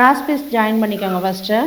Cross piece join பண்ணிக்கோங்க first.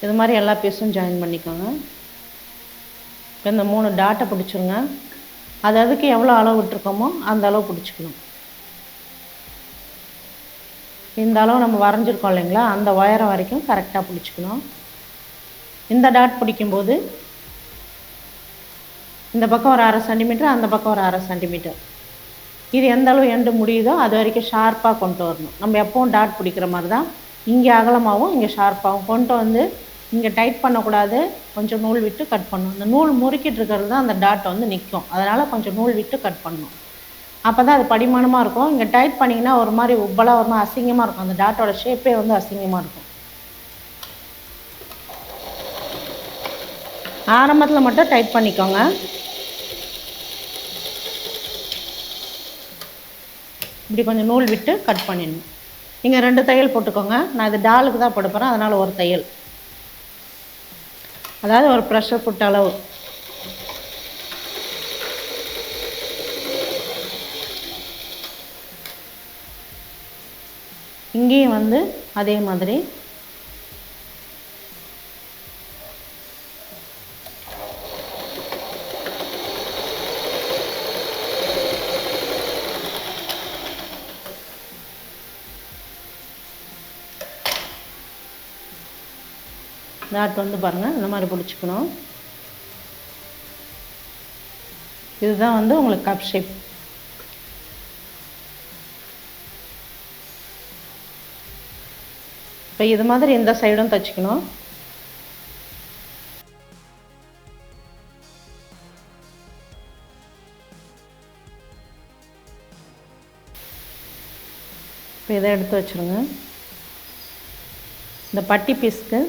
இது மாதிரி எல்லா பீஸும் ஜாயின் பண்ணிக்கோங்க. இப்போ இந்த 3 டாட்டை பிடிச்சிருங்க. அதுக்கு எவ்வளோ அளவு விட்டுருக்கோமோ அந்த அளவு பிடிச்சிக்கணும். இந்த அளவு நம்ம வரைஞ்சிருக்கோம் இல்லைங்களா, அந்த உயரம் வரைக்கும் கரெக்டாக பிடிச்சிக்கணும். இந்த டாட் பிடிக்கும்போது இந்த பக்கம் ஒரு 1/2 சென்டிமீட்டர், அந்த பக்கம் ஒரு 1/2 சென்டிமீட்டர், இது எந்த அளவு எண்டு முடியுதோ அது வரைக்கும் ஷார்ப்பாக கொண்டு வரணும். நம்ம எப்போவும் டாட் பிடிக்கிற மாதிரி தான் இங்கே அகலமாகவும் இங்கே ஷார்ப்பாகவும் கொண்டு வந்து இங்கே டைட் பண்ணக்கூடாது. கொஞ்சம் நூல் விட்டு கட் பண்ணணும். இந்த நூல் முறுக்கிட்டு இருக்கிறது தான் அந்த டாட் வந்து நிற்கும். அதனால் கொஞ்சம் நூல் விட்டு கட் பண்ணணும். அப்போ தான் அது படிமானமாக இருக்கும். இங்கே டைட் பண்ணிங்கன்னா ஒரு மாதிரி உப்பலாக ஒரு மாதிரி அசிங்கமாக இருக்கும். அந்த டாட்டோட ஷேப்பே வந்து அசிங்கமாக இருக்கும். ஆரம்பத்தில் மட்டும் டைட் பண்ணிக்கோங்க. இப்படி கொஞ்சம் நூல் விட்டு கட் பண்ணிடணும். நீங்கள் 2 தையல் போட்டுக்கோங்க. நான் இது டாலுக்கு தான் போட போகிறேன், அதனால் ஒரு தையல், அதாவது ஒரு ப்ரெஷர் ஃபுட் அளவு. இங்கேயும் வந்து அதே மாதிரி டாட் வந்து பாருங்கள் இந்த மாதிரி பிடிச்சிக்கணும். இதுதான் வந்து உங்களுக்கு கப் ஷேப். இப்போ இது மாதிரி இந்த சைடும் தைச்சிக்கணும். இப்போ இதை எடுத்து வச்சுருங்க. இந்த பட்டி பீஸ்க்கு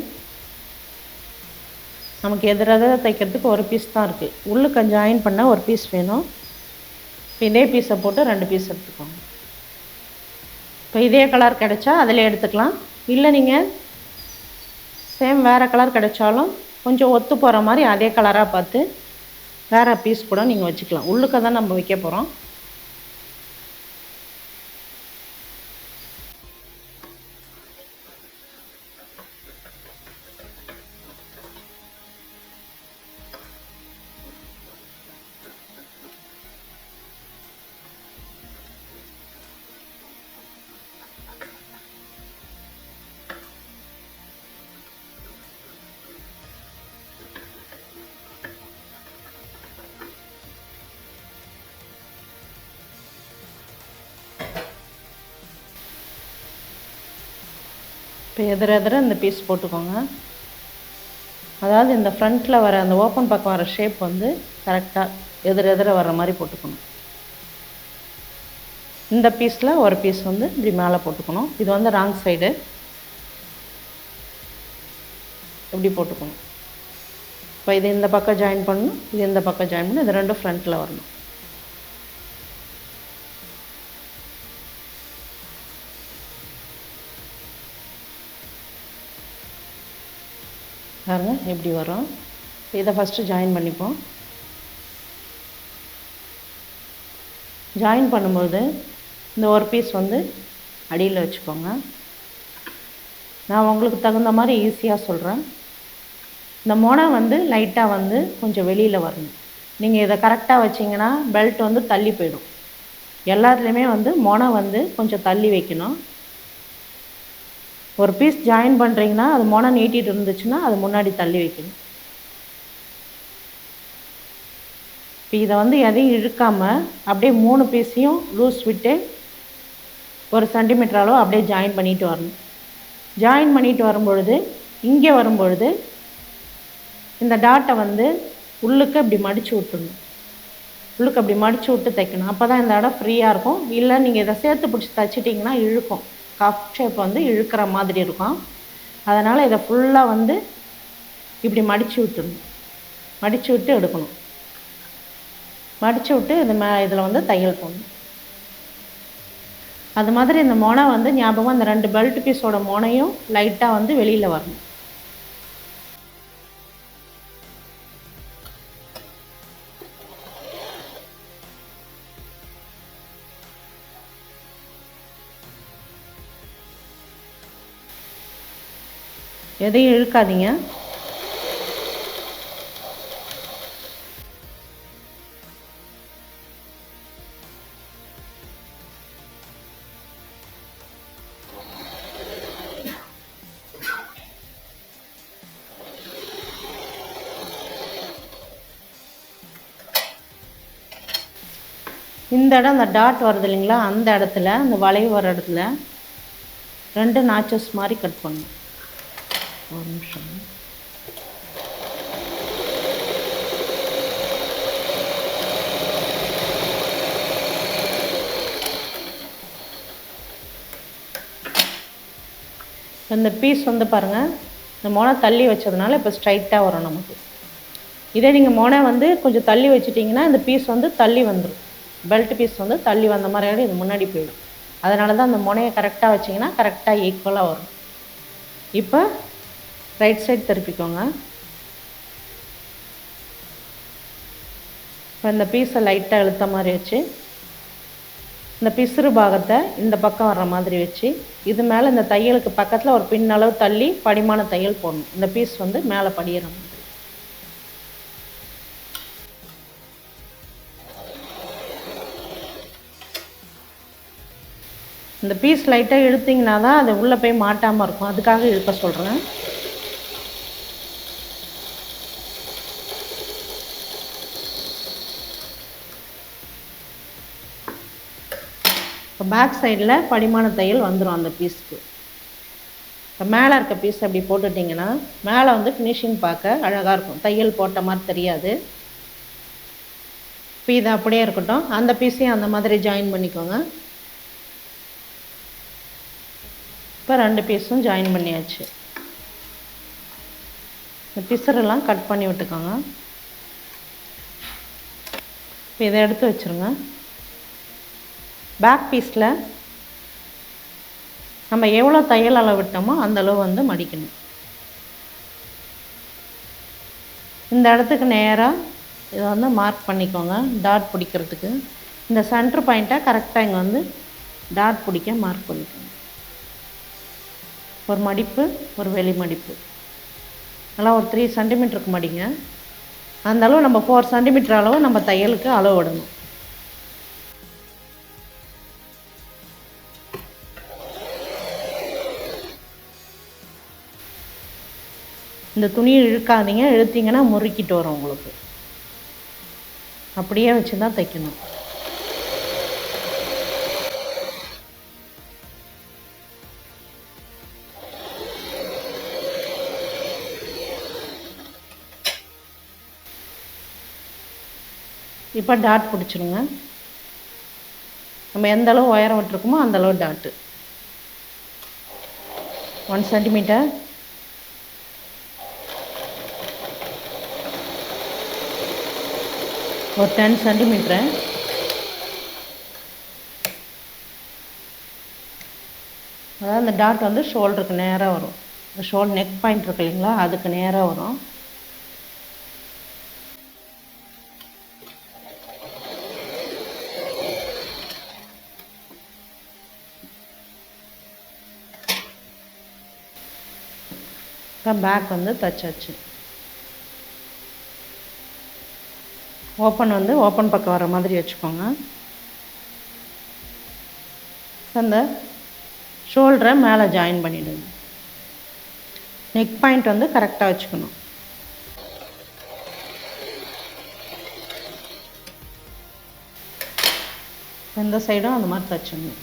நமக்கு எதிராக தைக்கிறதுக்கு ஒரு பீஸ் தான் இருக்குது. உள்ளுக்கு ஜாயின் பண்ண ஒரு பீஸ் வேணும். இப்போ இதே பீஸை போட்டு 2 பீஸ் எடுத்துக்கோங்க. இப்போ இதே கலர் கிடைச்சா அதில் எடுத்துக்கலாம். இல்லை நீங்கள் சேம் வேறு கலர் கிடைச்சாலும் கொஞ்சம் ஒத்து போகிற மாதிரி அதே கலராக பார்த்து வேறு பீஸ் கூட நீங்கள் வச்சுக்கலாம். உள்ளுக்க தான் நம்ம வைக்க போகிறோம். இப்போ எதிர இந்த பீஸ் போட்டுக்கோங்க. அதாவது இந்த ஃப்ரண்ட்டில் வர அந்த ஓப்பன் பக்கம் வர ஷேப் வந்து கரெக்டாக எதிர வர மாதிரி போட்டுக்கணும். இந்த பீஸில் ஒரு பீஸ் வந்து இப்படி மேலே போட்டுக்கணும். இது வந்து ராங் சைடு, இப்படி போட்டுக்கணும். இப்போ இது இந்த பக்கம் ஜாயின் பண்ணணும், இது இந்த பக்கம் ஜாயின் பண்ணணும். இது 2 ஃப்ரண்ட்டில் வரணும். பாருங்க எப்படி வரும். இதை ஃபஸ்ட்டு ஜாயின் பண்ணிப்போம். ஜாயின் பண்ணும்போது இந்த ஒரு பீஸ் வந்து அடியில் வச்சுக்கோங்க. நான் உங்களுக்கு தகுந்த மாதிரி ஈஸியாக சொல்கிறேன். இந்த மொனை வந்து லைட்டாக வந்து கொஞ்சம் வெளியில் வரணும். நீங்கள் இதை கரெக்டாக வச்சிங்கன்னா பெல்ட் வந்து தள்ளி போயிடும். எல்லாத்துலேயுமே வந்து மொனை வந்து கொஞ்சம் தள்ளி வைக்கணும். ஒரு பீஸ் ஜாயின் பண்ணுறீங்கன்னா அது மொனை நீட்டிட்டு இருந்துச்சுன்னா அது முன்னாடி தள்ளி வைக்கணும். இப்போ இதை வந்து எதையும் இழுக்காமல் அப்படியே 3 பீஸையும் லூஸ் விட்டு 1 சென்டிமீட்டர் அளவு அப்படியே ஜாயின் பண்ணிட்டு வரணும். ஜாயின் பண்ணிட்டு வரும்பொழுது இங்கே வரும்பொழுது இந்த டாட்டை வந்து உள்ளுக்கு இப்படி மடித்து விட்டுணும். உள்ளுக்கு அப்படி மடித்து விட்டு தைக்கணும். அப்போ தான் இந்த இடம் ஃப்ரீயாக இருக்கும். இல்லை நீங்கள் இதை சேர்த்து பிடிச்சி தைச்சிட்டிங்கன்னா இழுக்கும். கப் ஷேப் வந்து இழுக்கிற மாதிரி இருக்கும். அதனால் இதை ஃபுல்லாக வந்து இப்படி மடித்து விட்டுடணும். மடித்து விட்டு எடுக்கணும். மடித்து விட்டு இதில் வந்து தையல் போடணும். அது மாதிரி இந்த மொனை வந்து ஞாபகம், அந்த 2 பெல்ட் பீஸோட மொனையும் லைட்டாக வந்து வெளியில் வரணும். எதையும் இழுக்காதீங்க. இந்த இடம், அந்த டாட் வருது இல்லைங்களா, அந்த இடத்துல, அந்த வளைவு வர இடத்துல 2 நாச்சஸ் மாதிரி கட் பண்ணணும். ஒரு நிமிஷம். இந்த பீஸ் வந்து பாருங்கள், இந்த மொனை தள்ளி வச்சதுனால இப்போ ஸ்ட்ரைட்டாக வரும் நமக்கு. இதே நீங்கள் மொனை வந்து கொஞ்சம் தள்ளி வச்சிட்டிங்கன்னா இந்த பீஸ் வந்து தள்ளி வந்துடும். பெல்ட் பீஸ் வந்து தள்ளி வந்த மாதிரி இது முன்னாடி போயிடும். அதனால தான் அந்த முனையை கரெக்டாக வச்சிங்கன்னா கரெக்டாக ஈக்குவலாக வரும். இப்போ ரைட் சைடு திருப்பிக்கோங்க. இப்போ இந்த பீஸை லைட்டாக இழுத்த மாதிரி வச்சு இந்த பிசுறு பாகத்தை இந்த பக்கம் வர்ற மாதிரி வச்சு இது மேலே இந்த தையலுக்கு பக்கத்தில் ஒரு பின்னளவு தள்ளி படிமான தையல் போடணும். இந்த பீஸ் வந்து மேலே படிகிற மாதிரி. இந்த பீஸ் லைட்டாக இழுத்திங்கன்னா தான் அது உள்ளே போய் மாட்டாமல் இருக்கும். அதுக்காக இழுக்க சொல்கிறேன். இப்போ பேக் சைடில் படிமான தையல் வந்துடும் அந்த பீஸ்க்கு. இப்போ மேலே இருக்க பீஸ் அப்படி போட்டுட்டிங்கன்னா மேலே வந்து ஃபினிஷிங் பார்க்க அழகாக இருக்கும். தையல் போட்ட மாதிரி தெரியாது. இப்போ இது அப்படியே இருக்கட்டும். அந்த பீஸையும் அந்த மாதிரி ஜாயின் பண்ணிக்கோங்க. இப்போ 2 பீஸும் ஜாயின் பண்ணியாச்சு. இந்த பிசரெல்லாம் கட் பண்ணி விட்டுக்கோங்க. இப்போ இதை எடுத்து வச்சுருங்க. பேக் பீஸில் நம்ம எவ்வளோ தையல் அளவு விட்டோமோ அந்த அளவு வந்து மடிக்கணும். இந்த இடத்துக்கு நேராக இதை வந்து மார்க் பண்ணிக்கோங்க டாட் பிடிக்கிறதுக்கு. இந்த சென்டர் பாயிண்ட்டை கரெக்டாக இங்கே வந்து டாட் பிடிக்க மார்க் பண்ணிக்கோங்க. ஒரு மடிப்பு, ஒரு வெளி மடிப்பு, நல்லா ஒரு 3 சென்டிமீட்டருக்கு மடிங்க. அந்த அளவு நம்ம 4 சென்டிமீட்டர் அளவு நம்ம தையலுக்கு அளவு விடணும். இந்த துணியை இழுக்காதீங்க. இழுத்தீங்கன்னா முறுக்கிட்டு வரும் உங்களுக்கு. அப்படியே வச்சு தான் தைக்கணும். இப்போ டாட் பிடிச்சிருங்க. நம்ம எந்த அளவு உயரம் விட்டுருக்குமோ அந்த அளவு டாட்டு. 1 சென்டிமீட்டர், ஒரு 10 சென்டிமீட்டர், அதாவது அந்த டாட் வந்து ஷோல்டருக்கு நேராக வரும். ஷோல்டர் நெக் பாயிண்ட் இருக்கு இல்லைங்களா, அதுக்கு நேராக வரும். பேக் வந்து தச்சாச்சு. ஓப்பன் வந்து ஓப்பன் பக்கம் வர மாதிரி வச்சுக்கோங்க. அந்த ஷோல்டரை மேலே ஜாயின் பண்ணிவிடுங்க. நெக் பாயிண்ட் வந்து கரெக்டாக வச்சுக்கணும். எந்த சைடும் அந்த மாதிரி தச்சுக்கணும்.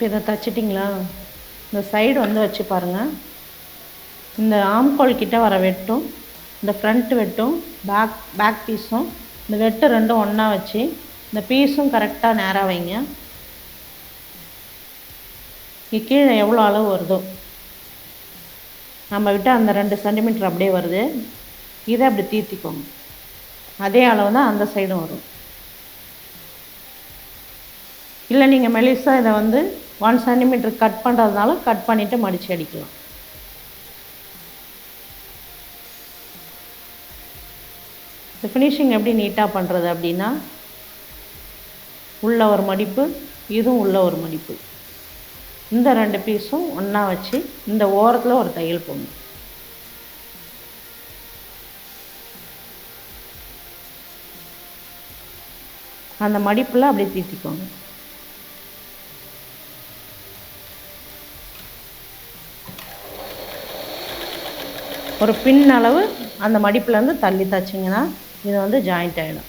இப்போ இதை தச்சிட்டிங்களா? இந்த சைடு வந்து வச்சு பாருங்கள். இந்த ஆம்கோல் கிட்ட வர வெட்டும், இந்த ஃப்ரண்ட் வெட்டும், பேக் பீஸும் இந்த வெட்டு ரெண்டும் ஒன்றா வச்சு இந்த பீஸும் கரெக்டாக நேராக வைங்க. கீழே எவ்வளோ அளவு வருதோ நம்ம விட்டு அந்த 2 சென்டிமீட்டர் அப்படியே வருது. இதை அப்படி தீர்த்திக்கோங்க. அதே அளவு தான் அந்த சைடும் வரும். இல்லை நீங்கள் மெலிசாக இதை 1 சென்டிமீட்டர் கட் பண்ணுறதுனால கட் பண்ணிவிட்டு மடித்து அடிக்கலாம். இந்த ஃபினிஷிங் எப்படி நீட்டாக பண்ணுறது அப்படின்னா, உள்ள ஒரு மடிப்பு, இதுவும் உள்ள ஒரு மடிப்பு, இந்த 2 பீஸும் ஒன்றா வச்சு இந்த ஓரத்தில் ஒரு தையல் போடணும். அந்த மடிப்பில் அப்படியே தீர்த்திக்கோங்க. ஒரு பின் அளவு அந்த மடிப்புலேருந்து தள்ளி தைச்சிங்கன்னா இது ஜாயிண்ட் ஆகிடும்.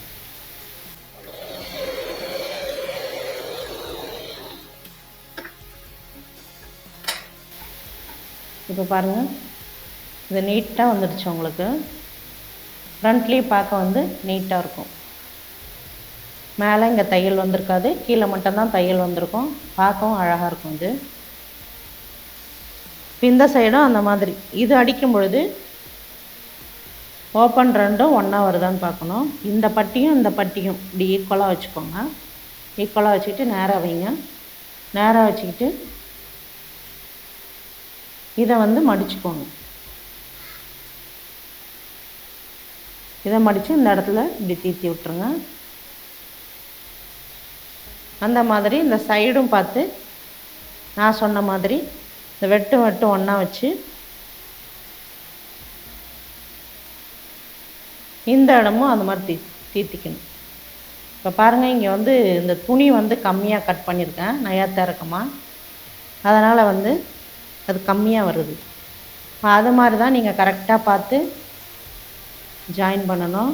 இப்போ பாருங்கள், இது நீட்டாக வந்துடுச்சு. உங்களுக்கு ஃப்ரண்ட்லேயும் பார்க்க நீட்டாக இருக்கும். மேலே இங்கே தையல் வந்திருக்காது, கீழே மட்டும்தான் தையல் வந்திருக்கும். பார்க்கவும் அழகாக இருக்கும். இது இந்த சைடும் அந்த மாதிரி இது அடிக்கும் பொழுது ஓப்பன் ரெண்டும் ஒன்றா வருதான்னு பார்க்கணும். இந்த பட்டியும் இந்த பட்டியும் இப்படி ஈக்குவலாக வச்சுக்கோங்க. ஈக்குவலாக வச்சுக்கிட்டு நேராக வைங்க. நேராக வச்சுக்கிட்டு இதை மடிச்சுக்கோங்க. இதை மடித்து இந்த இடத்துல இப்படி தீர்த்தி விட்டுருங்க. அந்த மாதிரி இந்த சைடும் பார்த்து நான் சொன்ன மாதிரி இந்த வெட்டு ஒன்றா வச்சு இந்த இடமும் அந்த மாதிரி தீர்த்திக்கணும். இப்போ பாருங்கள், இங்கே இந்த துணி கம்மியாக கட் பண்ணியிருக்கேன், நயாத்த இறக்கமாக. அதனால் அது கம்மியாக வருது. அது மாதிரி தான் நீங்கள் கரெக்டாக பார்த்து ஜாயின் பண்ணணும்.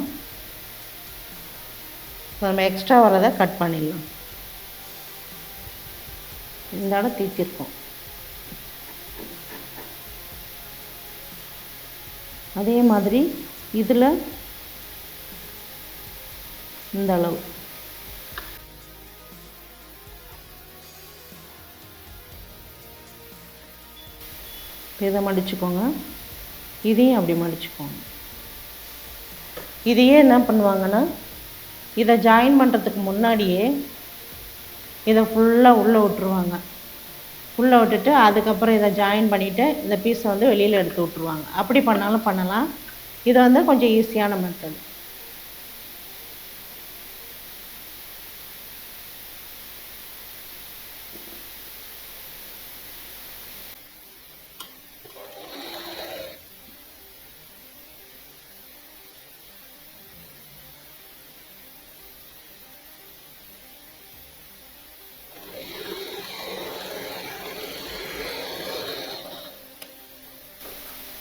நம்ம எக்ஸ்ட்ரா வரதை கட் பண்ணிடலாம். இந்த இடம் தீர்த்திருக்கோம். அதே மாதிரி இதில் இந்த அளவு இதை மடிச்சுக்கோங்க. இதையும் அப்படி மடிச்சுக்கோங்க. இதையே என்ன பண்ணுவாங்கன்னா, இதை ஜாயின் பண்ணுறதுக்கு முன்னாடியே இதை ஃபுல்லாக உள்ளே விட்டுருவாங்க. உள்ளே விட்டுட்டு அதுக்கப்புறம் இதை ஜாயின் பண்ணிவிட்டு இந்த பீஸை வெளியில் எடுத்து விட்ருவாங்க. அப்படி பண்ணாலும் பண்ணலாம். இது கொஞ்சம் ஈஸியான மெத்தட்.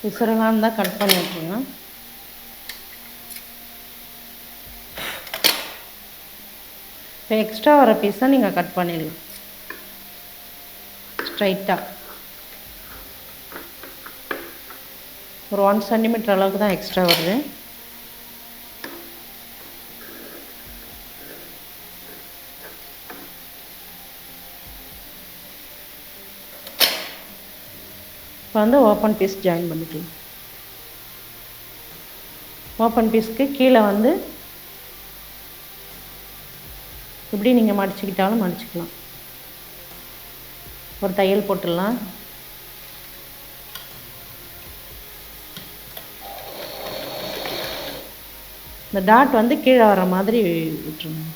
விசிறலாம் தான் கட் பண்ணி விட்டுருங்க. இப்போ எக்ஸ்ட்ரா வர பீஸை நீங்கள் கட் பண்ணிடலாம் ஸ்ட்ரைட்டாக. ஒரு 1 சென்டிமீட்டர் அளவுக்கு தான் எக்ஸ்ட்ரா வருது. இப்போ ஓப்பன் பீஸ் ஜாயின் பண்ணிக்கலாம். ஓப்பன் பீஸ்க்கு கீழே இப்படி நீங்கள் மடிச்சுக்கிட்டாலும் மடிச்சுக்கலாம். ஒரு தையல் போட்டுடலாம். இந்த டாட் கீழே வர மாதிரி விட்டுருங்க.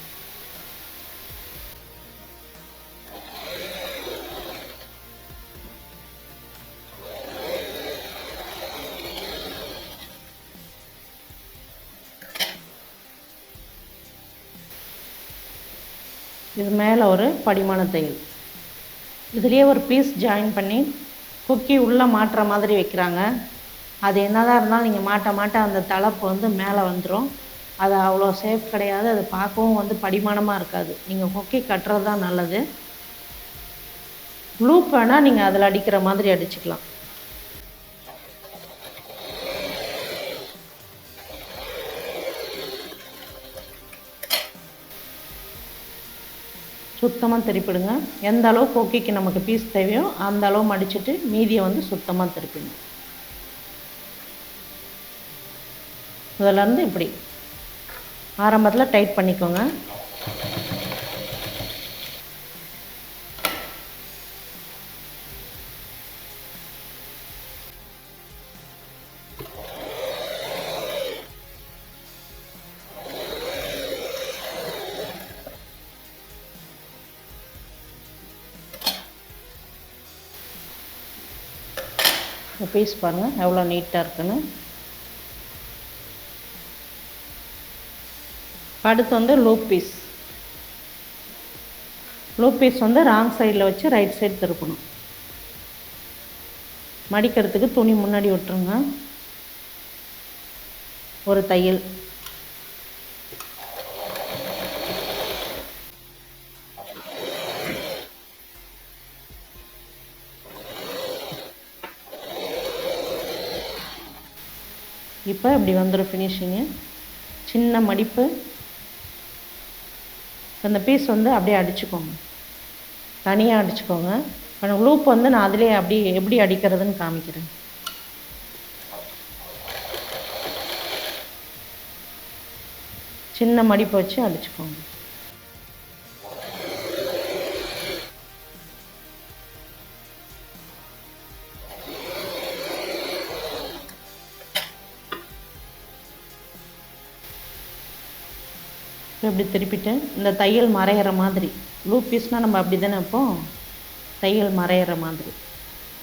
இது மேலே ஒரு படிமான தையல். இதுலேயே ஒரு பீஸ் ஜாயின் பண்ணி கொக்கி உள்ளே மாட்டுற மாதிரி வைக்கிறாங்க. அது என்னதான் இருந்தாலும் நீங்கள் மாட்ட மாட்ட அந்த தலைப்பு மேலே வந்துடும். அது அவ்வளோ சேஃப் கிடையாது. அது பார்க்கவும் படிமானமாக இருக்காது. நீங்கள் கொக்கி கட்டுறது தான் நல்லது. லூப் வேணால் நீங்கள் அதில் அடிக்கிற மாதிரி அடிச்சுக்கலாம். சுத்தமாக திருப்பிடுங்க. எந்த அளவு கொக்கிக்கு நமக்கு பீஸ் தேவையோ அந்த அளவு மடிச்சுட்டு மீதியை வந்து சுத்தமாக திருப்பிடுங்க. இதிலேருந்து இப்படி ஆரம்பத்தில் டைட் பண்ணிக்கோங்க. பீஸ் பாருங்கள் எவ்வளோ நீட்டாக இருக்குன்னு. அடுத்து வந்து லூப் பீஸ் வந்து ராங் சைடில் வச்சு ரைட் சைடு திருப்பணும். மடிக்கிறதுக்கு துணி முன்னாடி விட்டுருங்க. ஒரு தையல், இப்போ இப்படி வந்துடும் ஃபினிஷிங்கு. சின்ன மடிப்பு. அந்த பீஸ் வந்து அப்படியே அடிச்சுக்கோங்க, தனியாக அடிச்சுக்கோங்க. லூப் வந்து நான் அதிலே அப்படி எப்படி அடிக்கிறதுன்னு காமிக்கிறேன். சின்ன மடிப்பு வச்சு அடிச்சுக்கோங்க. இப்படி திருப்பிட்டு இந்த தையல் மறையிற மாதிரி, லூப் பீஸ்னால் நம்ம அப்படி தானே வைப்போம், தையல் மறையிற மாதிரி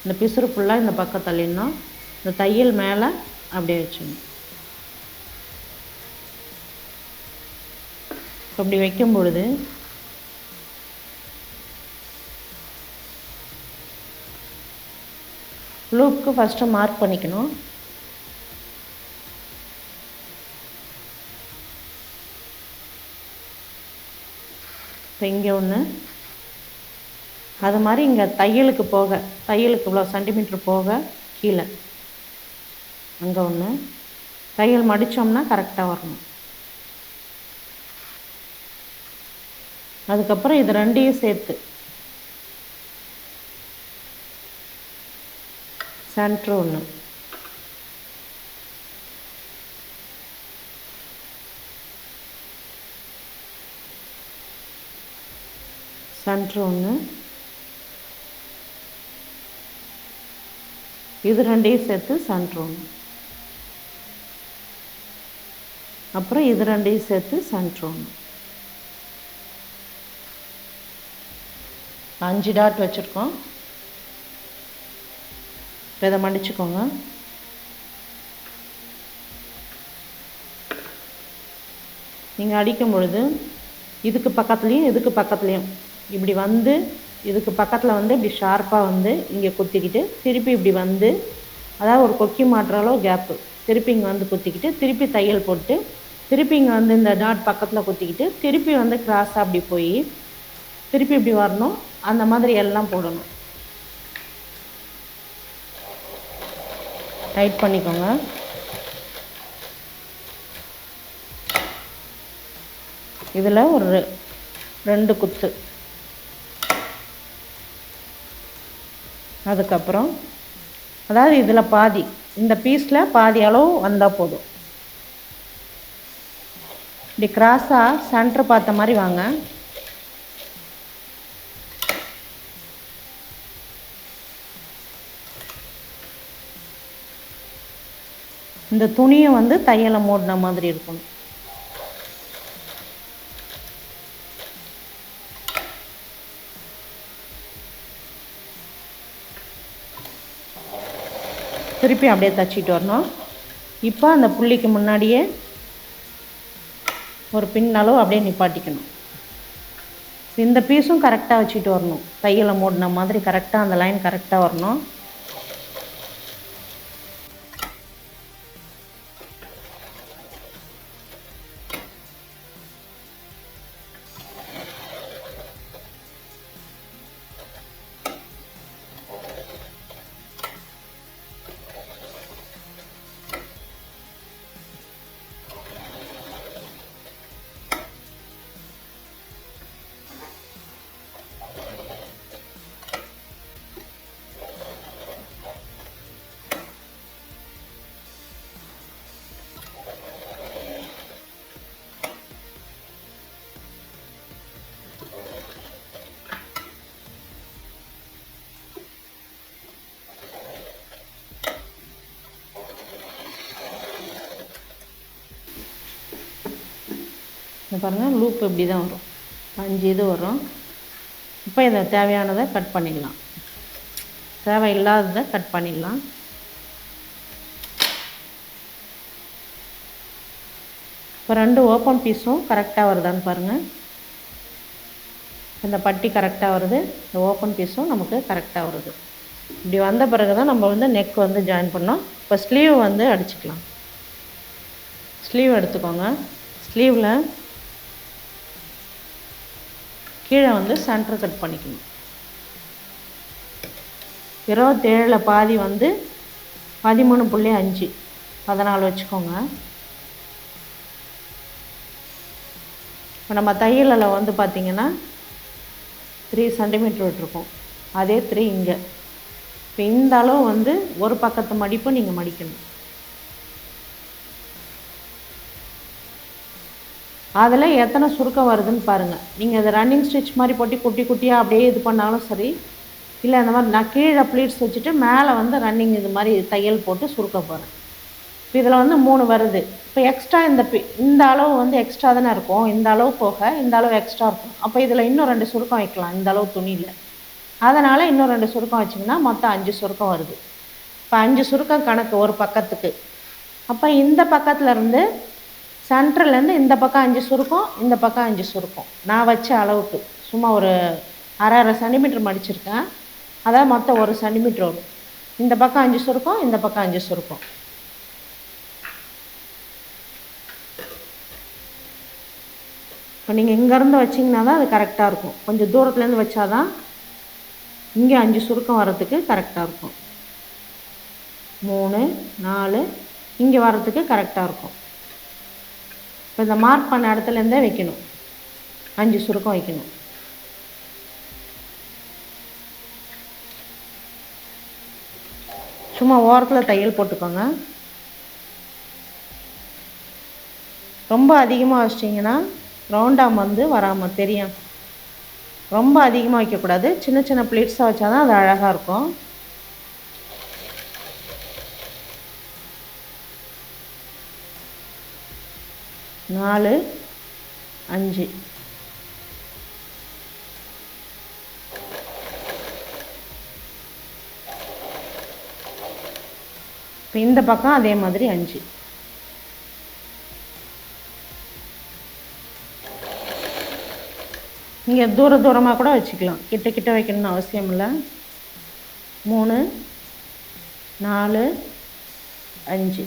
இந்த பிசுறு ஃபுல்லாக இந்த பக்கம் தள்ளிடணும். இந்த தையல் மேலே அப்படியே வச்சுக்கணும். அப்படி வைக்கும் பொழுது லூப்புக்கு ஃபஸ்ட்டு மார்க் பண்ணிக்கணும். இப்போ இங்கே ஒன்று, அது மாதிரி இங்கே தையலுக்கு இவ்வளோ சென்டிமீட்டர் போக கீழே அங்கே ஒன்று. தையல் மடித்தோம்னா கரெக்டாக வரணும். அதுக்கப்புறம் இது ரெண்டையும் சேர்த்து சென்ட்ரு ஒன்று, சென்ட்ரு ஒன்று, இது ரெண்டையும் சேர்த்து சென்ட்ரு ஒன்று, அப்புறம் இது ரெண்டையும் சேர்த்து சென்ட்ரு ஒன்று. 5 டாட் வச்சுருக்கோம். இதை மடிச்சுக்கோங்க. நீங்கள் அடிக்கும் பொழுது இதுக்கு பக்கத்துலேயும் இப்படி வந்து இதுக்கு பக்கத்தில் வந்து இப்படி ஷார்ப்பாக வந்து இங்கே குத்திக்கிட்டு திருப்பி இப்படி வந்து, அதாவது ஒரு கொக்கி மாட்டுற அளவு கேப்பு, திருப்பி இங்கே வந்து குத்திக்கிட்டு திருப்பி தையல் போட்டு திருப்பி இங்கே வந்து இந்த டாட் பக்கத்தில் குத்திக்கிட்டு திருப்பி வந்து கிராஸாக அப்படி போய் திருப்பி இப்படி வரணும். அந்த மாதிரி எல்லாம் போடணும். டைட் பண்ணிக்கோங்க. இதில் ஒரு 2 குத்து. அதுக்கப்புறம் அதாவது இதில் பாதி, இந்த பீஸில் பாதி அளவு வந்தால் போதும். இப்படி கிராஸாக சென்டர் பார்த்த மாதிரி வாங்க. இந்த துணியை வந்து தையலை மூடின மாதிரி இருக்கணும். திருப்பி அப்படியே தச்சிட்டு வரணும். இப்போ அந்த புள்ளிக்கு முன்னாடியே ஒரு பின் அளவு அப்படியே நிப்பாட்டிக்கணும். இந்த பீஸும் கரெக்டாக வச்சுட்டு வரணும். தையலை மூடின மாதிரி கரெக்டாக அந்த லைன் கரெக்டாக வரணும். பாருங்கள் லூப் இப்படி தான் வரும், 5 இது வரும். இப்போ இதை தேவையானதை கட் பண்ணிடலாம், தேவையில்லாததை கட் பண்ணிடலாம். இப்போ 2 ஓப்பன் பீஸும் கரெக்டாக வருதான்னு பாருங்கள். இந்த பட்டி கரெக்டாக வருது, இந்த ஓப்பன் பீஸும் நமக்கு கரெக்டாக வருது. இப்படி வந்த பிறகு தான் நம்ம வந்து நெக் வந்து ஜாயின் பண்ணோம். இப்போ ஸ்லீவ் வந்து அடிச்சுக்கலாம். ஸ்லீவ் எடுத்துக்கோங்க. ஸ்லீவில் கீழே வந்து சென்டர் கட் பண்ணிக்கணும். 27 பாதி வந்து 13.5 14 வச்சுக்கோங்க. இப்போ நம்ம தையலில் வந்து பார்த்திங்கன்னா 3 சென்டிமீட்டர் விட்டுருக்கோம், அதே 3 இங்கே. இப்போ இந்த அளவு வந்து ஒரு பக்கத்து மடிப்பு நீங்கள் மடிக்கணும். அதில் எத்தனை சுருக்கம் வருதுன்னு பாருங்கள். நீங்கள் இதை ரன்னிங் ஸ்டிச் மாதிரி போட்டு குட்டி குட்டியாக அப்படியே இது பண்ணாலும் சரி, இல்லை இந்த மாதிரி நான் கீழே ப்ளீட்ஸ் வச்சுட்டு மேலே வந்து ரன்னிங் இது மாதிரி தையல் போட்டு சுருக்க போகிறேன். இப்போ இதில் வந்து 3 வருது. இப்போ எக்ஸ்ட்ரா இந்த அளவு வந்து எக்ஸ்ட்ரா தானே இருக்கும், இந்த அளவு போக இந்த அளவு எக்ஸ்ட்ரா இருக்கும். அப்போ இதில் இன்னும் 2 சுருக்கம் வைக்கலாம் இந்த அளவு துணியில். அதனால் இன்னும் 2 சுருக்கம் வச்சிங்கன்னா மொத்தம் 5 சுருக்கம் வருது. இப்போ 5 சுருக்கம் கணக்கு ஒரு பக்கத்துக்கு. அப்போ இந்த பக்கத்துலேருந்து சென்டர்லேருந்து இந்த பக்கம் 5 சுருக்கம், இந்த பக்கம் 5 சுருக்கம். நான் வச்ச அளவுக்கு சும்மா ஒரு அரை சென்டிமீட்டர் மடிச்சிருக்கேன். அதாவது மொத்தம் 1 சென்டிமீட்டர் வரும். இந்த பக்கம் 5 சுருக்கம், இந்த பக்கம் 5 சுருக்கம். இப்போ நீங்கள் இங்கேருந்து வச்சிங்கன்னா தான் அது கரெக்டாக இருக்கும். கொஞ்சம் தூரத்துலேருந்து வச்சாதான் இங்கே 5 சுருக்கம் வரத்துக்கு கரெக்டாக இருக்கும். 3 4 இங்கே வரத்துக்கு கரெக்டாக இருக்கும். இப்போ இந்த மார்க் பண்ண இடத்துலேருந்தே வைக்கணும், 5 சுருக்கம் வைக்கணும். சும்மா ஓரத்தில் தையல் போட்டுக்கோங்க. ரொம்ப அதிகமாக வச்சிட்டிங்கன்னா ரவுண்டாக வந்து வராமல் தெரியும். ரொம்ப அதிகமாக வைக்கக்கூடாது, சின்ன சின்ன ப்ளீட்ஸாக வச்சா தான் அது அழகாக இருக்கும். நாலு 5 இப்போ இந்த பக்கம் அதே மாதிரி 5. இங்கே தூரமாக கூட வச்சுக்கலாம், கிட்ட கிட்ட வைக்கணும்னு அவசியம் இல்லை. 3 4 5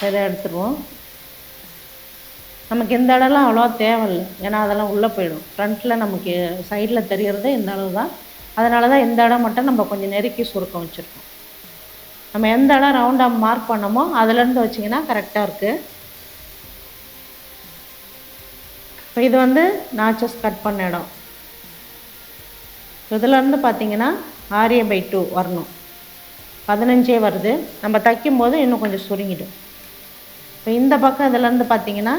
இதை எடுத்துருவோம். நமக்கு இந்த இடம்லாம் அவ்வளோவா தேவையில்லை, ஏன்னா அதெல்லாம் உள்ளே போயிடும். ஃப்ரண்ட்டில் நமக்கு சைடில் தெரிகிறது இந்த அளவு தான். அதனால தான் இந்த இடம் மட்டும் நம்ம கொஞ்சம் நெருக்கி சுருக்கம் வச்சுருக்கோம். நம்ம எந்த இடம் ரவுண்டாக மார்க் பண்ணோமோ அதிலேருந்து வச்சிங்கன்னா கரெக்டாக இருக்குது. இப்போ இது வந்து நாச்சஸ் கட் பண்ண இடம். இதிலேருந்து பார்த்திங்கன்னா 6/2 வரணும், 15 வருது. நம்ம தைக்கும்போது இன்னும் கொஞ்சம் சுருங்கிடும். இப்போ இந்த பக்கம் இதிலேருந்து பார்த்திங்கன்னா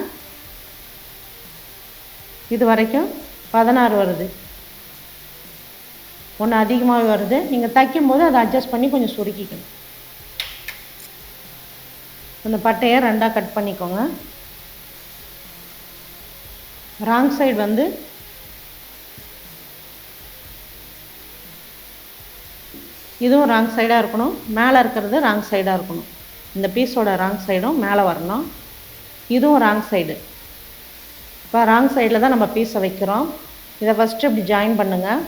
இது வரைக்கும் 16 வருது. ஒன்று அதிகமாகவே வருது. நீங்கள் தைக்கும்போது அதை அட்ஜஸ்ட் பண்ணி கொஞ்சம் சுருக்கிக்கணும். அந்த பட்டையை 2ஆக கட் பண்ணிக்கோங்க. ராங் சைடு வந்து இதுவும் ராங் சைடாக இருக்கணும், மேலே இருக்கிறது ராங் சைடாக இருக்கணும். இந்த பீஸோட ராங் சைடும் மேலே வரணும், இதுவும் ராங் சைடு. இப்போ ராங் சைடில் தான் நம்ம பீஸை வைக்கிறோம். இதை ஃபஸ்ட்டு இப்படி ஜாயின் பண்ணுங்கள்.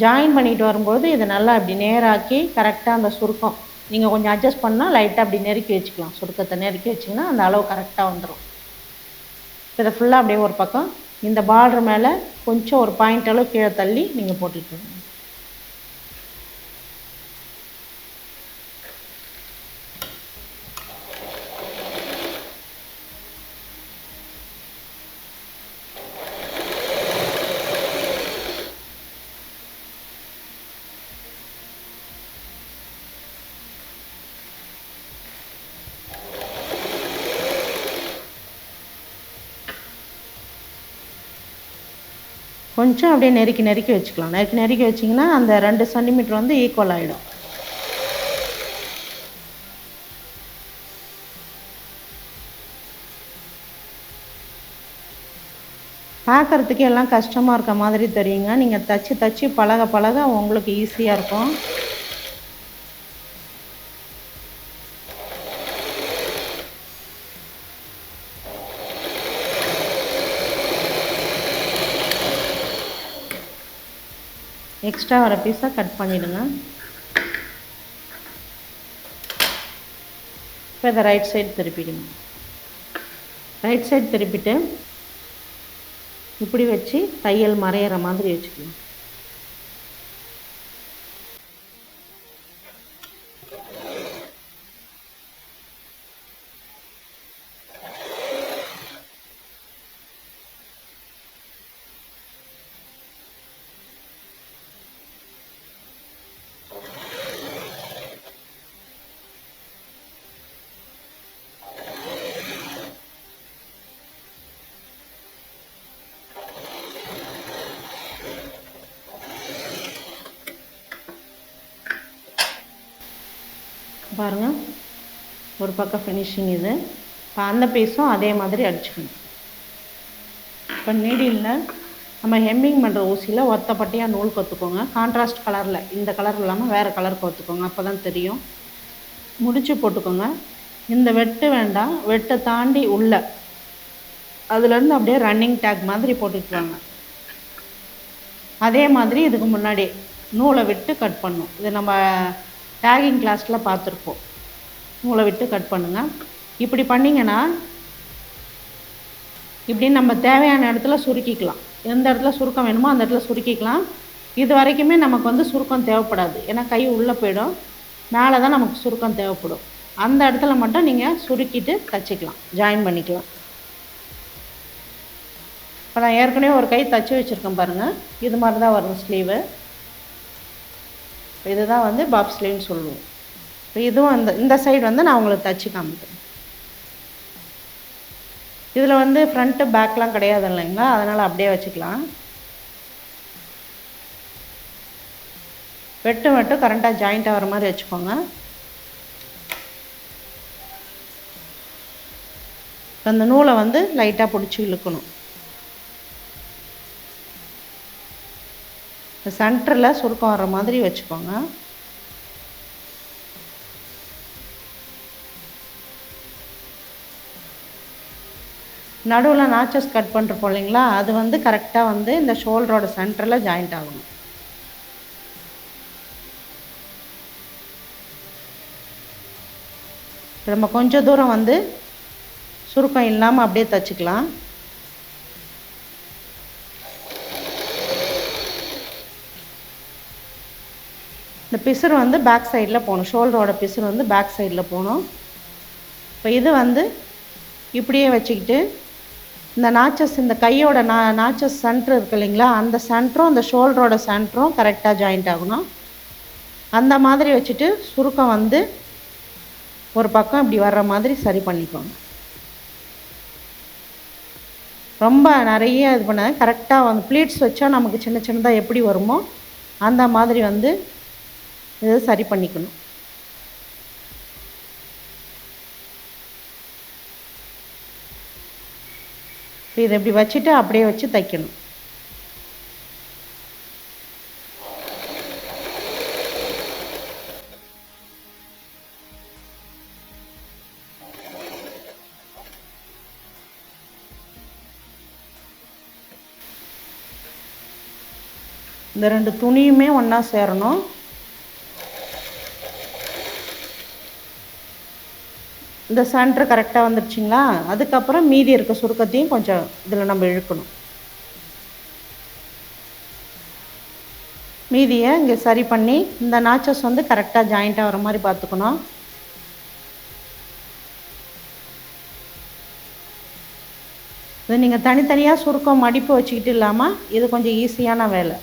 ஜாயின் பண்ணிட்டு வரும்போது இதை நல்லா இப்படி நேராக்கி கரெக்டாக அந்த சுருக்கம் நீங்கள் கொஞ்சம் அட்ஜஸ்ட் பண்ணால் லைட்டாக அப்படி நெருக்கி வச்சுக்கலாம். சுருக்கத்தை நெருக்கி வச்சிங்கன்னா அந்த அளவு கரெக்டாக வந்துடும். இதை ஃபுல்லாக அப்படியே ஒரு பக்கம் இந்த பார்டர் மேலே கொஞ்சம் ஒரு பாயிண்ட் அளவு கீழே தள்ளி நீங்கள் போட்டுக்கோங்க. கொஞ்சம் அப்படியே நெருக்கி நெருக்கி வச்சுக்கலாம். நெருக்கி நெருக்கி வச்சிங்கன்னா அந்த 2 சென்டிமீட்டர் வந்து ஈக்குவல் ஆகிடும். பார்க்குறதுக்கு எல்லாம் கஷ்டமாக இருக்க மாதிரி தெரியுங்க. நீங்கள் தச்சு தச்சு பழக பழக உங்களுக்கு ஈஸியாக இருக்கும். எக்ஸ்ட்ரா வர பீஸை கட் பண்ணிவிடுங்க. இப்போ இதை ரைட் சைடு திருப்பிடுங்க. ரைட் சைடு திருப்பிட்டு இப்படி வச்சு தையல் மறையிற மாதிரி வச்சுக்கணும். பாருங்கள், ஒரு பக்கம் ஃபினிஷிங் இது. இப்போ அந்த பீஸும் அதே மாதிரி அடிச்சுக்கணும். இப்போ நீடிலில் நம்ம ஹெம்மிங் பண்ணுற ஊசியில் ஒத்தப்பட்டியாக நூல் கொத்துக்கோங்க. கான்ட்ராஸ்ட் கலரில், இந்த கலர் இல்லாமல் வேறு கலர் கொத்துக்கோங்க, அப்போ தான் தெரியும். முடிச்சு போட்டுக்கோங்க. இந்த வெட்டு வேண்டாம், வெட்டை தாண்டி உள்ள அதுலேருந்து அப்படியே ரன்னிங் டேக் மாதிரி போட்டுக்குவாங்க. அதே மாதிரி இதுக்கு முன்னாடி நூலை விட்டு கட் பண்ணும். இது நம்ம டேகிங் கிளாஸில் பார்த்துருப்போம். நூலை விட்டு கட் பண்ணுங்கள். இப்படி பண்ணிங்கன்னா இப்படி நம்ம தேவையான இடத்துல சுருக்கிக்கலாம். எந்த இடத்துல சுருக்கம் வேணுமோ அந்த இடத்துல சுருக்கிக்கலாம். இது வரைக்குமே நமக்கு வந்து சுருக்கம் தேவைப்படாது, ஏன்னா கை உள்ளே போயிடும். மேலே தான் நமக்கு சுருக்கம் தேவைப்படும். அந்த இடத்துல மட்டும் நீங்கள் சுருக்கிட்டு தச்சுக்கலாம், ஜாயின் பண்ணிக்கலாம். இப்போ நான் ஏற்கனவே ஒரு கை தச்சு வச்சுருக்கேன் பாருங்கள். இது மாதிரி தான் வரும் ஸ்லீவு. இதுதான் வந்து பாப் ஸ்லீவ்னு சொல்லுவோம். இப்போ இதுவும் இந்த சைடு வந்து நான் உங்களுக்கு தச்சு காமிக்கிறேன். இதில் வந்து ஃப்ரண்ட்டு பேக்லாம் கிடையாது இல்லைங்களா, அதனால் அப்படியே வச்சுக்கலாம். வெட்டு மட்டும் கரெக்டாக ஜாயிண்ட் ஆகிற மாதிரி வச்சுக்கோங்க. அந்த நூலை வந்து லைட்டாக பிடிச்சி இழுக்கணும். சென்டரில் சுருக்கம் வர்ற மாதிரி வச்சுக்கோங்க. நடுவில் நாச்சஸ் கட் பண்ணுறப்போம் இல்லைங்களா, அது வந்து கரெக்டாக வந்து இந்த ஷோல்டரோட சென்டரில் ஜாயிண்ட் ஆகணும். நம்ம கொஞ்சம் தூரம் வந்து சுருக்கம் இல்லாமல் அப்படியே தச்சுக்கலாம். இந்த பிசுறு வந்து பேக் சைடில் போகணும். ஷோல்டரோட பிசுறு வந்து பேக் சைடில் போகணும். இப்போ இது வந்து இப்படியே வச்சுக்கிட்டு இந்த நாச்சஸ், இந்த கையோட நாச்சஸ் சென்டர் இருக்குது இல்லைங்களா, அந்த சென்டரும் அந்த ஷோல்டரோட சென்டரும் கரெக்டாக ஜாயிண்ட் ஆகணும். அந்த மாதிரி வச்சுட்டு சுருக்கம் வந்து ஒரு பக்கம் இப்படி வர்ற மாதிரி சரி பண்ணிக்கோங்க. ரொம்ப நிறைய இது பண்ண கரெக்டாக வந்து ப்ளீட்ஸ் வச்சா நமக்கு சின்ன சின்னதாக எப்படி வருமோ அந்த மாதிரி வந்து இதை சரி பண்ணிக்கணும். இதை இப்படி வச்சுட்டு அப்படியே வச்சு தைக்கணும். இந்த ரெண்டு துணியுமே ஒன்றா சேரணும். இந்த சென்டர் கரெக்டாக வந்துடுச்சிங்களா, அதுக்கப்புறம் மீதி இருக்க சுருக்கத்தையும் கொஞ்சம் இதில் நம்ம இழுக்கணும். மீதியை இங்கே சரி பண்ணி இந்த நாச்சஸ் வந்து கரெக்டாக ஜாயிண்ட் ஆகிற மாதிரி பார்த்துக்கணும். இது நீங்கள் தனித்தனியாக சுருக்கம் மடிப்பு வச்சுக்கிட்டு இல்லாமல் இது கொஞ்சம் ஈஸியான வேலை.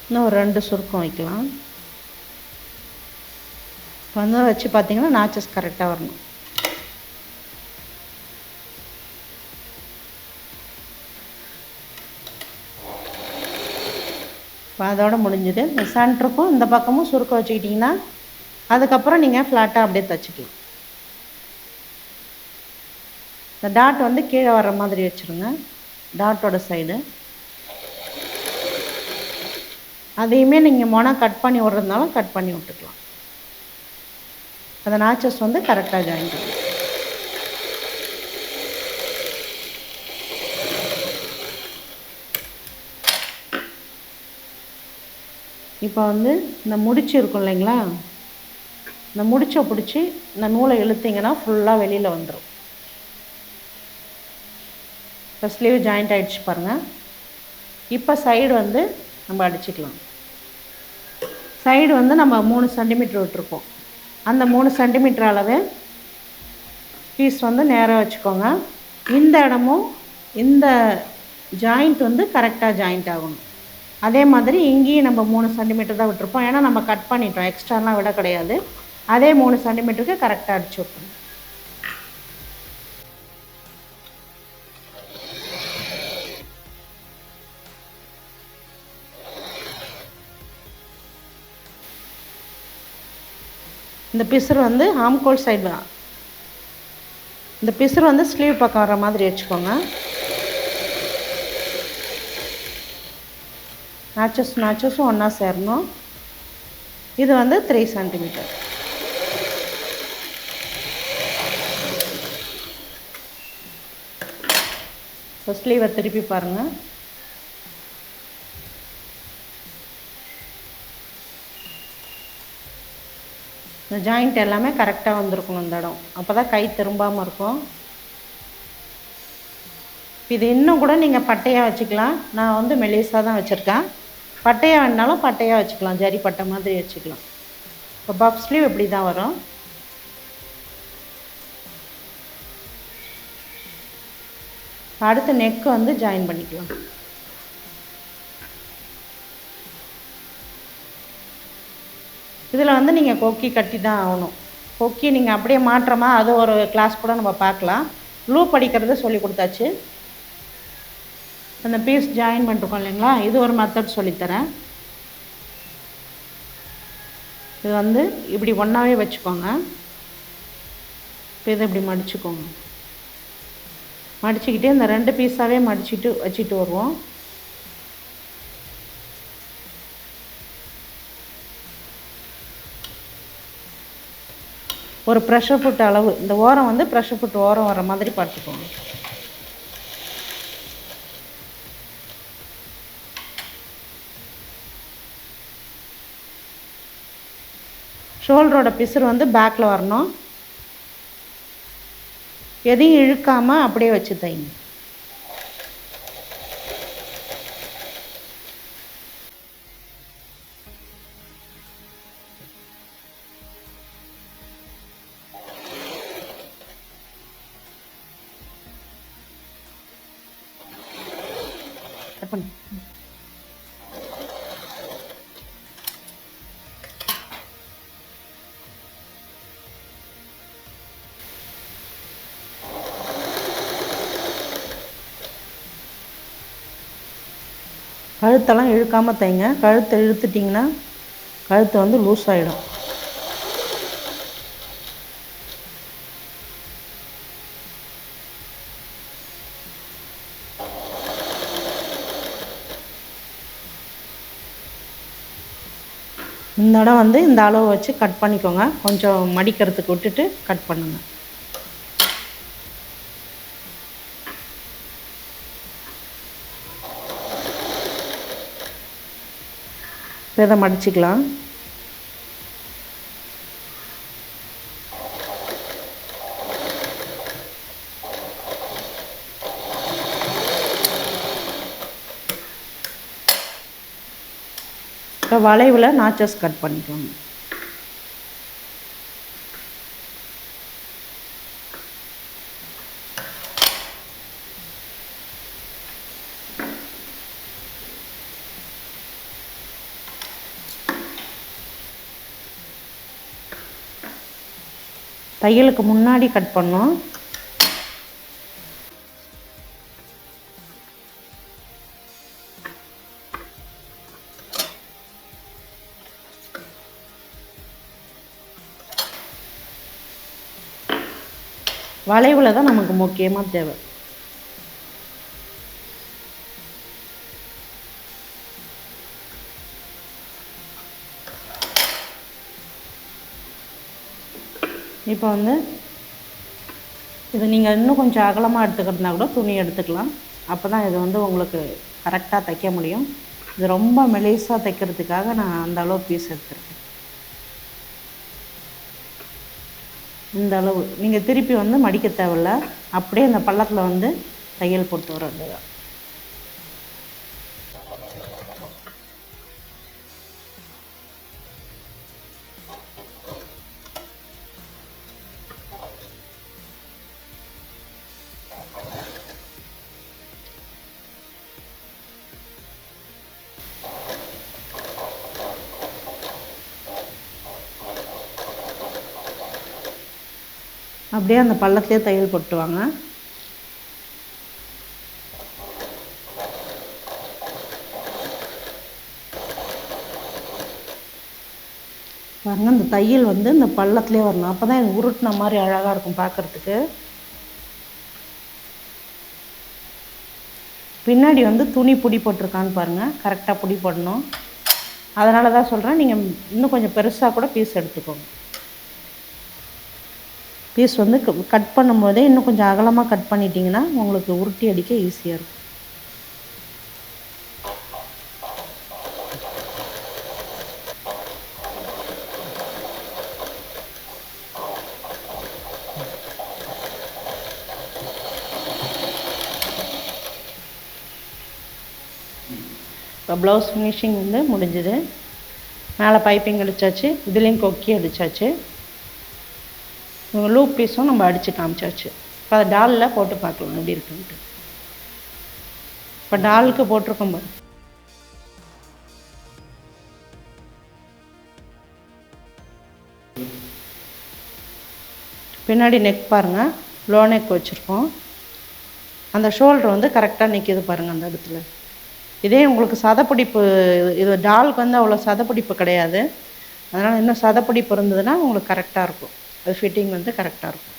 இன்னும் ஒரு 2 சுருக்கம் வைக்கலாம். இப்போ வந்து வச்சு பார்த்தீங்கன்னா நாச்சஸ் கரெக்டாக வரணும். இப்போ அதோடு முடிஞ்சுது. இந்த சென்டருக்கும் இந்த பக்கமும் சுருக்கம் வச்சுக்கிட்டிங்கன்னா அதுக்கப்புறம் நீங்கள் ஃப்ளாட்டாக அப்படியே தைச்சிக்கலாம். இந்த டாட் வந்து கீழே வர்ற மாதிரி வச்சுருங்க, டாட்டோட சைடு. அதையுமே நீங்கள் மொனை கட் பண்ணி விட்றதுனாலும் கட் பண்ணி விட்டுக்கலாம். அந்த நாச்சஸ் வந்து கரெக்டாக ஜாயின் பண்ணணும். இப்போ வந்து இந்த முடிச்சு இருக்கும் இல்லைங்களா, இந்த முடிச்சை பிடிச்சி இந்த நூலை இழுத்திங்கன்னா ஃபுல்லாக வெளியில் வந்துடும். இப்போ ஸ்லீவ் ஜாயிண்ட் ஆகிடுச்சு பாருங்கள். இப்போ சைடு வந்து நம்ம அடிச்சுக்கலாம். சைடு வந்து நம்ம 3 சென்டிமீட்டர் விட்டுருப்போம். அந்த 3 சென்டிமீட்டர் அளவு பீஸ் வந்து நேராக வச்சுக்கோங்க. இந்த இடமும் இந்த ஜாயிண்ட் வந்து கரெக்டாக ஜாயிண்ட் ஆகணும். அதே மாதிரி இங்கேயும் நம்ம 3 சென்டிமீட்டர் தான் விட்டுருப்போம், ஏன்னா நம்ம கட் பண்ணிட்டோம், எக்ஸ்ட்ராலாம் விட கிடையாது. அதே 3 சென்டிமீட்டருக்கு கரெக்டாக அடிச்சு விட்டுருங்க. இந்த பிசுறு வந்து ஆம்கோல் சைடு தான். இந்த பிசுறு வந்து ஸ்லீவ் பக்கம் வர மாதிரி வச்சுக்கோங்க. நாச்சஸும் ஒன்றா சேரணும். இது வந்து 3 சென்டிமீட்டர். இப்போ ஸ்லீவை திருப்பி பாருங்கள். இந்த ஜாயிண்ட் எல்லாமே கரெக்டாக வந்திருக்கணும் இந்த இடம், அப்போ தான் கை திரும்பாமல் இருக்கும். இது இன்னும் கூட நீங்கள் பட்டையாக வச்சுக்கலாம். நான் வந்து மெலிசாக தான் வச்சுருக்கேன். பட்டையாக வேணுனாலும் பட்டையாக வச்சுக்கலாம், ஜரி பட்டை மாதிரி வச்சுக்கலாம். இப்போ பஃப் ஸ்லீவ் இப்படி தான் வரும். அடுத்து நெக்கு வந்து ஜாயின் பண்ணிக்கலாம். இதில் வந்து நீங்கள் கொக்கி கட்டி தான் ஆகணும். கொக்கி நீங்கள் அப்படியே மாற்றமா அது ஒரு கிளாஸ் கூட நம்ம பார்க்கலாம். லூப் அடிக்கிறது சொல்லி கொடுத்தாச்சு. அந்த பீஸ் ஜாயின் பண்ணிருக்கோம் இல்லைங்களா, இது ஒரு மெத்தட் சொல்லித்தரேன். இது வந்து இப்படி ஒன்றாவே வச்சுக்கோங்க. இப்போ இதை இப்படி மடிச்சுக்கோங்க. மடிச்சுக்கிட்டே இந்த 2 பீஸாகவே வச்சுட்டு வருவோம். ஒரு ப்ரெஷர் ஃபுட் அளவு இந்த ஓரம் வந்து ப்ரெஷர் ஃபுட் ஓரம் வர மாதிரி பார்த்துக்கோங்க. ஷோல்டரோட பிசுறு வந்து பேக்கில் வரணும். எதையும் இழுக்காமல் அப்படியே வச்சு தைங்க. கழுத்தெல்லாம் இழுக்காமல் தைங்க. கழுத்தை இழுத்துட்டிங்கன்னா கழுத்து வந்து லூஸ் ஆகிடும். இந்த இடம் வந்து இந்த அளவு வச்சு கட் பண்ணிக்கோங்க. கொஞ்சம் மடிக்கிறதுக்கு விட்டுட்டு கட் பண்ணுங்கள். இதை மடிச்சுக்கலாம். இப்போ வளைவில் நாச்சஸ் கட் பண்ணிக்கோங்க. தையலுக்கு முன்னாடி கட் பண்ணோம். வளைவில் தான் நமக்கு முக்கியமாக தேவை. இப்போ வந்து இது நீங்கள் இன்னும் கொஞ்சம் அகலமாக எடுத்துக்கிறதுனா கூட துணி எடுத்துக்கலாம். அப்போ தான் இது வந்து உங்களுக்கு கரெக்டாக தைக்க முடியும். இது ரொம்ப மெலிசாக தைக்கிறதுக்காக நான் அந்த அளவு பீஸ் எடுத்துருக்கேன். இந்த அளவு நீங்கள் திருப்பி வந்து மடிக்க தேவையில்ல, அப்படியே அந்த பள்ளத்தில் வந்து தையல் போட்டு வர வேண்டியதான். அப்படியே அந்த பள்ளத்துலேயே தையல் போட்டுவாங்க. பாருங்கள், இந்த தையல் வந்து இந்த பள்ளத்துலேயே வரணும். அப்போ தான் எனக்கு உருட்டின மாதிரி அழகாக இருக்கும் பார்க்குறதுக்கு. பின்னாடி வந்து துணி பிடி போட்டிருக்கான்னு பாருங்கள், கரெக்டாக பிடி போடணும். அதனால தான் சொல்கிறேன், நீங்கள் இன்னும் கொஞ்சம் பெருசாக கூட பீஸ் எடுத்துக்கோங்க. பீஸ் வந்து கட் பண்ணும்போதே இன்னும் கொஞ்சம் அகலமாக கட் பண்ணிட்டீங்கன்னா உங்களுக்கு உருட்டி அடிக்க ஈஸியாக இருக்கும். இப்போ ப்ளவுஸ் ஃபினிஷிங் வந்து முடிஞ்சுது. மேலே பைப்பிங் அடித்தாச்சு, இதுலேயும் கொக்கி அடித்தாச்சு, லூப் பீஸும் நம்ம அடித்து காமிச்சாச்சு. இப்போ அதை டாலில் போட்டு பார்க்கலாம் எப்படி இருக்குன்ட்டு. இப்போ டாலுக்கு போட்டிருக்கோம் பாரு. பின்னாடி நெக் பாருங்கள், லோ நெக் வச்சுருக்கோம். அந்த ஷோல்டர் வந்து கரெக்டாக நிற்கிது பாருங்கள் அந்த இடத்துல. இதே உங்களுக்கு சதப்பிடிப்பு, இது டாலுக்கு வந்து அவ்வளோ சதப்பிடிப்பு கிடையாது. அதனால் இன்னும் சதப்பிடிப்பு இருந்ததுன்னா உங்களுக்கு கரெக்டாக இருக்கும். அது ஃபிட்டிங் வந்து கரெக்டாக இருக்கும்.